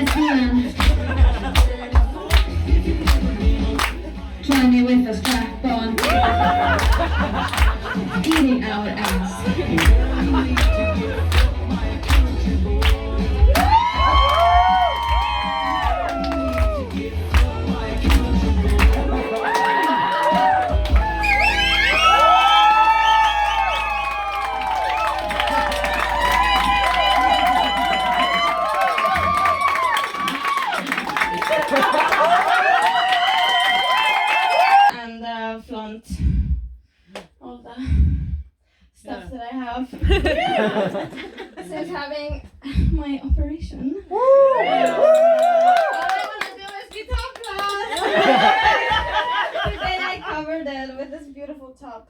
hand. Try me with a strap on. Eating our ass. And flaunt all the stuff that I have since having my operation. All I want to do is guitar class. Today I covered it with this beautiful top.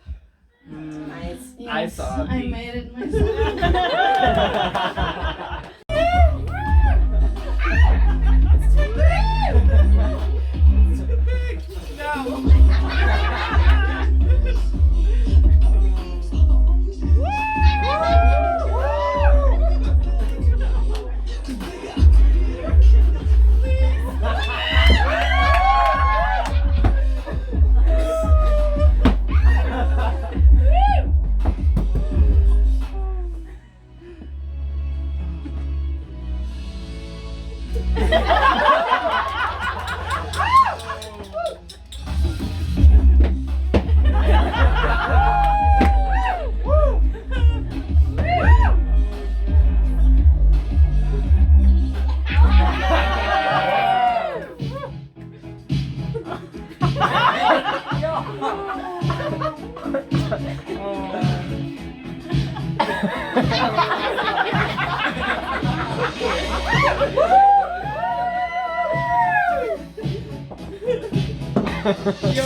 Nice. Yes, I saw I these. made it myself. Yo!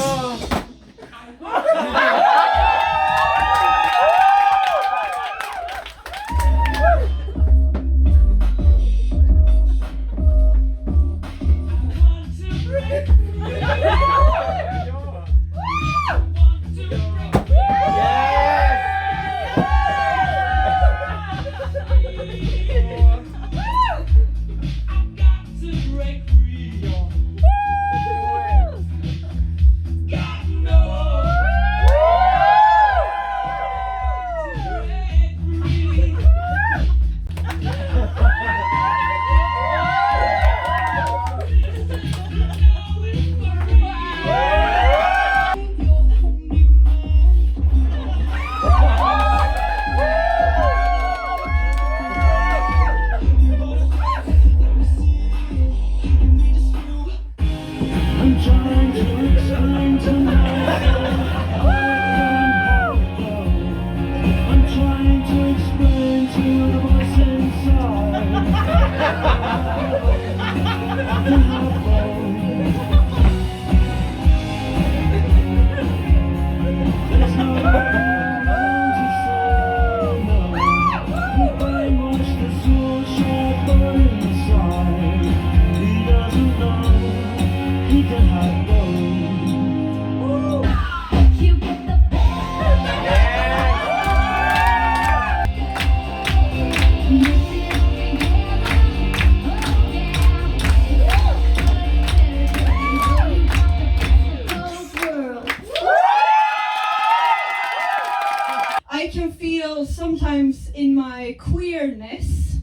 I can feel sometimes in my queerness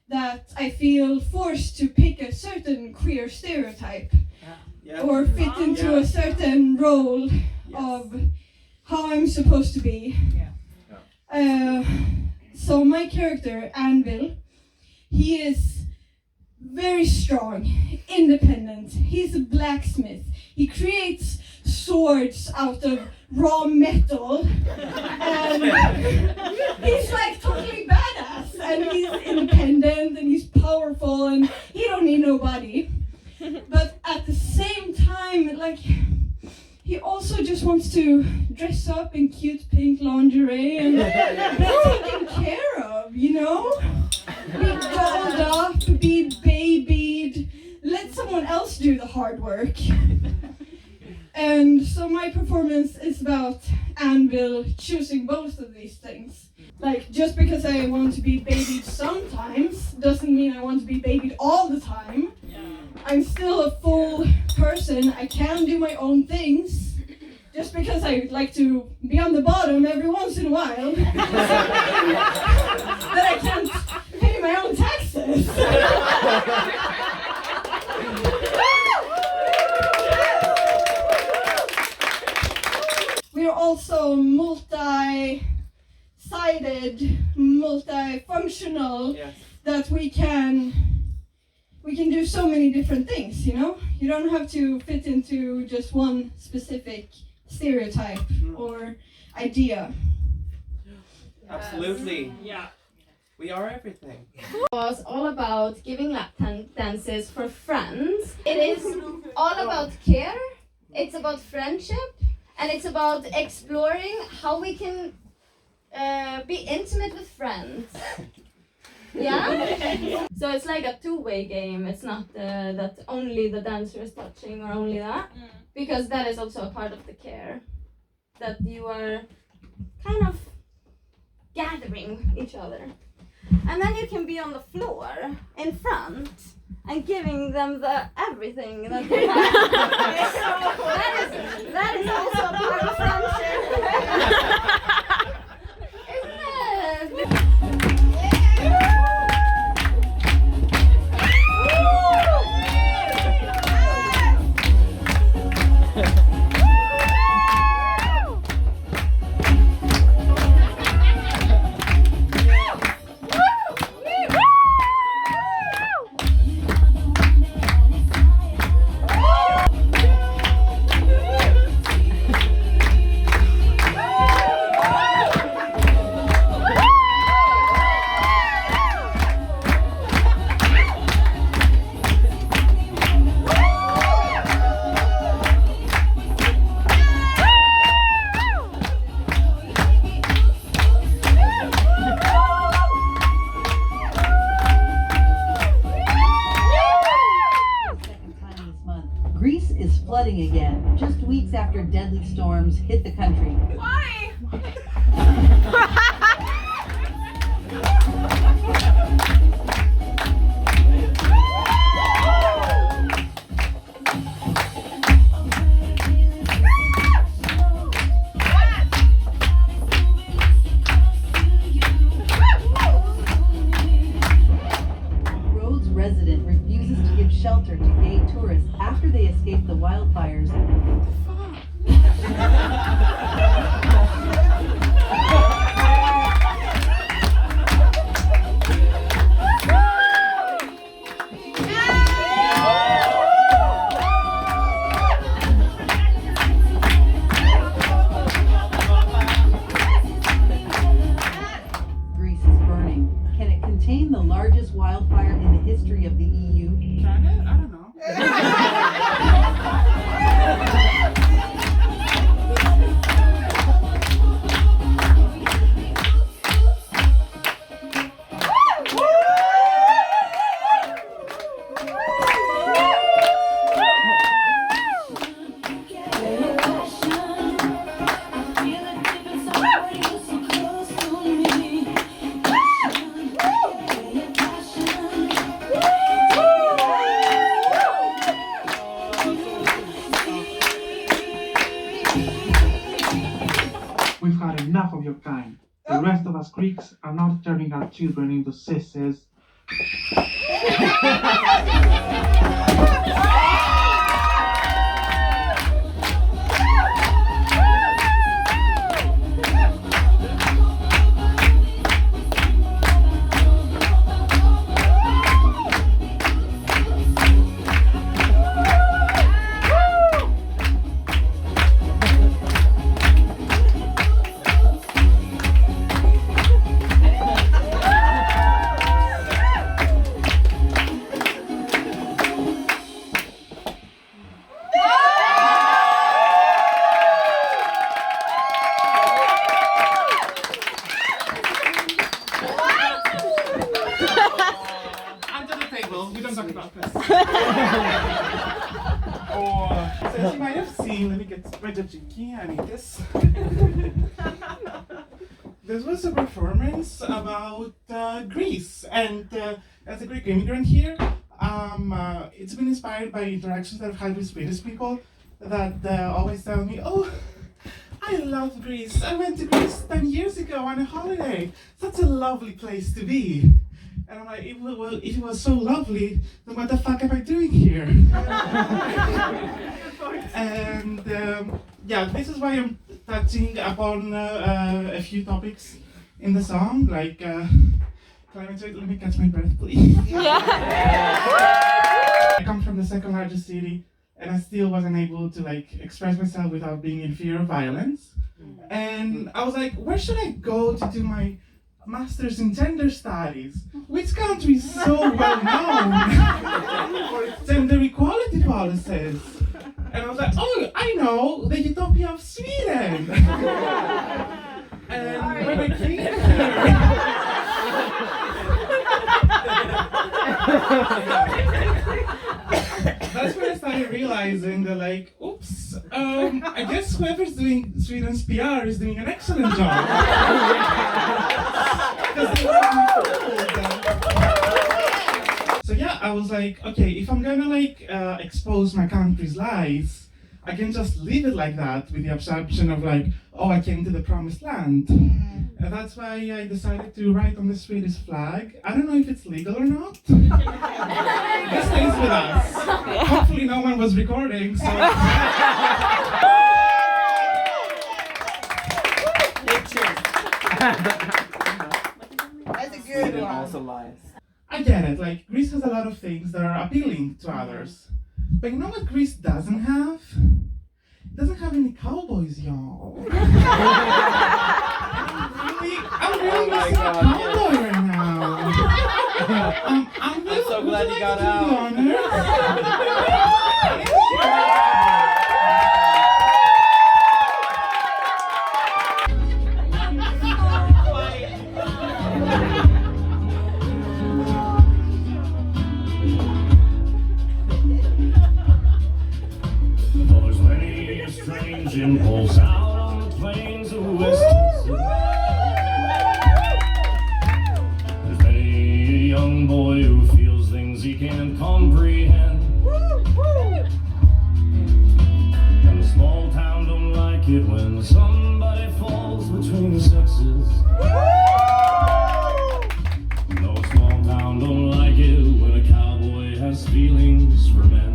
that I feel forced to pick a certain queer stereotype or fit into a certain role of how I'm supposed to be. So my character, Anvil, he is very strong, independent. He's a blacksmith. He creates swords out of raw metal, and he's like totally badass, and he's independent and he's powerful and he don't need nobody. But at the same time, like, he also just wants to dress up in cute pink lingerie and be taken care of, you know? Be dolled up, be babied, let someone else do the hard work. And so my performance is about Anvil choosing both of these things. Like, just because I want to be babied sometimes doesn't mean I want to be babied all the time. I'm still a full person. I can do my own things. Just because I like to be on the bottom every once in a while, that I can't pay my own taxes. We are also multi-sided, multifunctional, Yes. that we can do so many different things, you know? You don't have to fit into just one specific stereotype or idea. Absolutely. Yeah. We are everything. Was all about giving lap dances for friends. It is all about care, it's about friendship, and it's about exploring how we can be intimate with friends. Yeah? So it's like a two-way game. It's not that only the dancer is touching or only that. Because that is also a part of the care. That you are kind of gathering each other. And then you can be on the floor in front and giving them the everything that they have. that is also a part of friendship. Isn't it? Greece is flooding again, just weeks after deadly storms hit the country. Why? Rhodes resident refuses to give shelter to gay tourists after they escaped the wildfires. Greece is burning. Can it contain the largest wildfire in the history of the EU? Can it? I don't know. We've had enough of your kind. The rest of us Greeks are not turning our children into sissies. Under the table. We don't talk about this. So as you might have seen, let me get my cheeky. I need this. this was a performance about Greece, and as a Greek immigrant here, it's been inspired by interactions that I've had with Swedish people that always tell me, "Oh, I love Greece. I went to Greece 10 years ago on a holiday. Such a lovely place to be." And I'm like, if it was so lovely, then what the fuck am I doing here? And yeah, this is why I'm touching upon a few topics in the song, like climate change. Let me catch my breath, please. I come from the second largest city, and I still wasn't able to express myself without being in fear of violence. And I was like, where should I go to do my master's in gender studies? Which country is so well known for its gender equality policies? And I was like, oh, I know, the utopia of Sweden. And when I came here, that's when I started realizing that, oops, I guess whoever's doing Sweden's PR is doing an excellent job. So yeah, I was like, okay, if I'm gonna expose my country's lies, I can just leave it like that with the assumption of oh, I came to the promised land. And that's why I decided to write on the Swedish flag. I don't know if it's legal or not. This stays with us. Hopefully no one was recording, so. That's a good one. Also lies. I get it, Greece has a lot of things that are appealing to others. But you know what Greece doesn't have? It doesn't have any cowboys, y'all. I'm really missing a cowboy right now. I'm so glad you got out. Impulse out on the plains of West Texas. There's many a young boy who feels things he can't comprehend. And the small town don't like it when somebody falls between the sexes. No small town don't like it when a cowboy has feelings for men.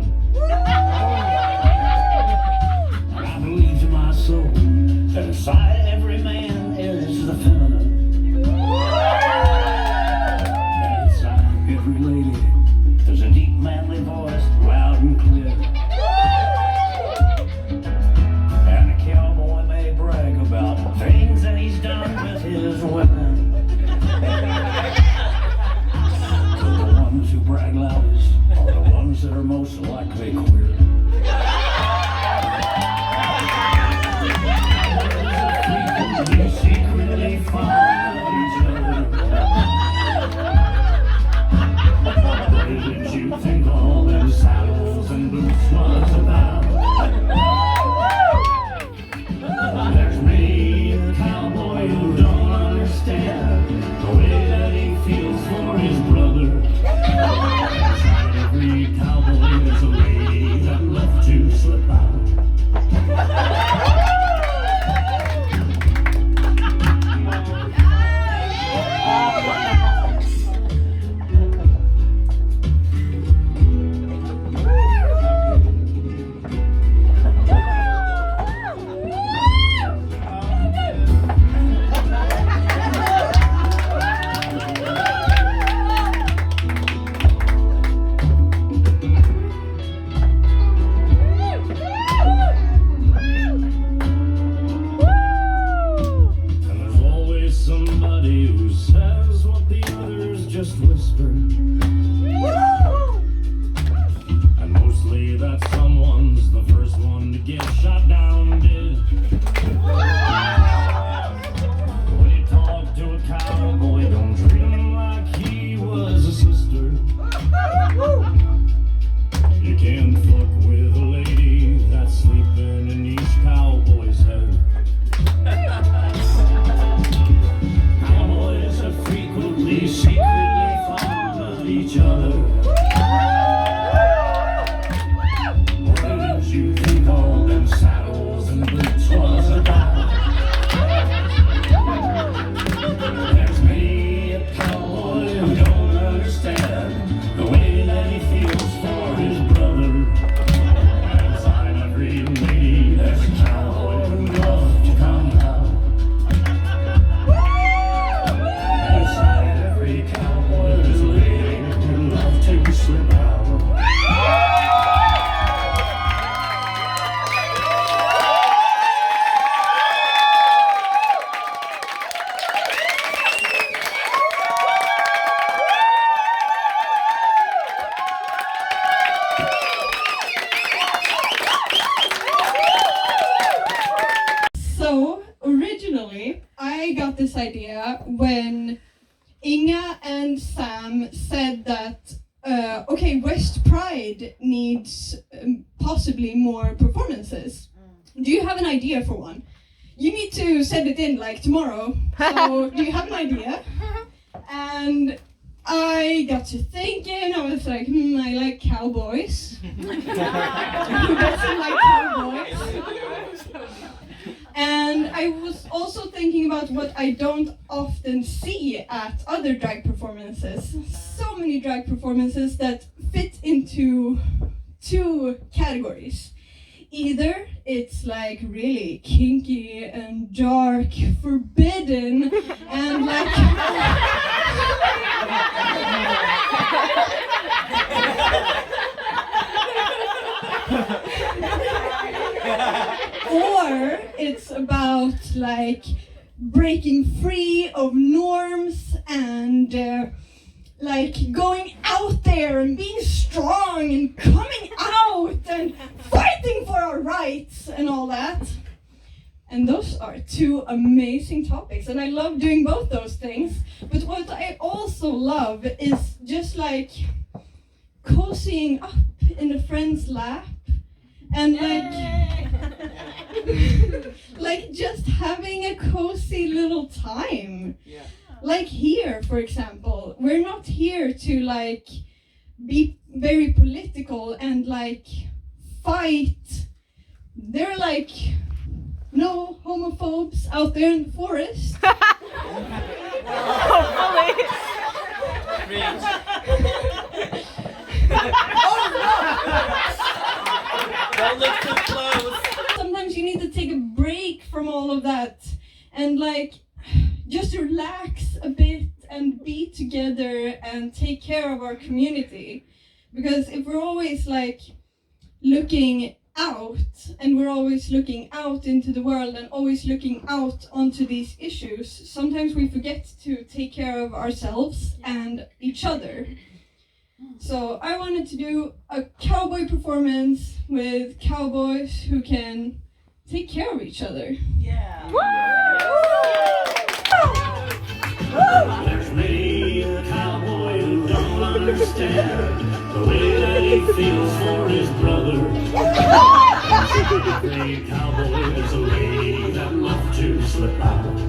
That inside every man is the feminine. And inside every lady there's a deep manly voice, loud and clear. And a cowboy may brag about things that he's done with his women. So the ones who brag loudest are the ones that are most likely queer. You secretly find each other. What did you think all them saddles and boots was about? There's me, a cowboy who don't understand the way that he feels for his brother. Inside every cowboy there's a lady that left to slip out. idea when Inga and Sam said that, okay, West Pride needs possibly more performances. Do you have an idea for one? You need to send it in like tomorrow. So do you have an idea? And I got to thinking, I was like, I like cowboys. Who doesn't like cowboys? And I was also thinking about what I don't often see at other drag performances. So many drag performances that fit into two categories. Either it's like really kinky and dark, forbidden, and like or it's about like breaking free of norms and like going out there and being strong and coming out and fighting for our rights and all that. And those are two amazing topics, and I love doing both those things. But what I also love is just like cozying up in a friend's lap and like just having a cozy little time. Yeah. Like here, for example, we're not here to like be very political and like fight. There are like no homophobes out there in the forest. Don't look too close. Sometimes you need to take a break from all of that and like just relax a bit and be together and take care of our community. Because if we're always like looking out and we're always looking out into the world and always looking out onto these issues, sometimes we forget to take care of ourselves and each other. So I wanted to do a cowboy performance with cowboys who can take care of each other. Yeah. There's many a cowboy who don't understand the way that he feels for his brother. Every cowboy is a lady that loves to slip out.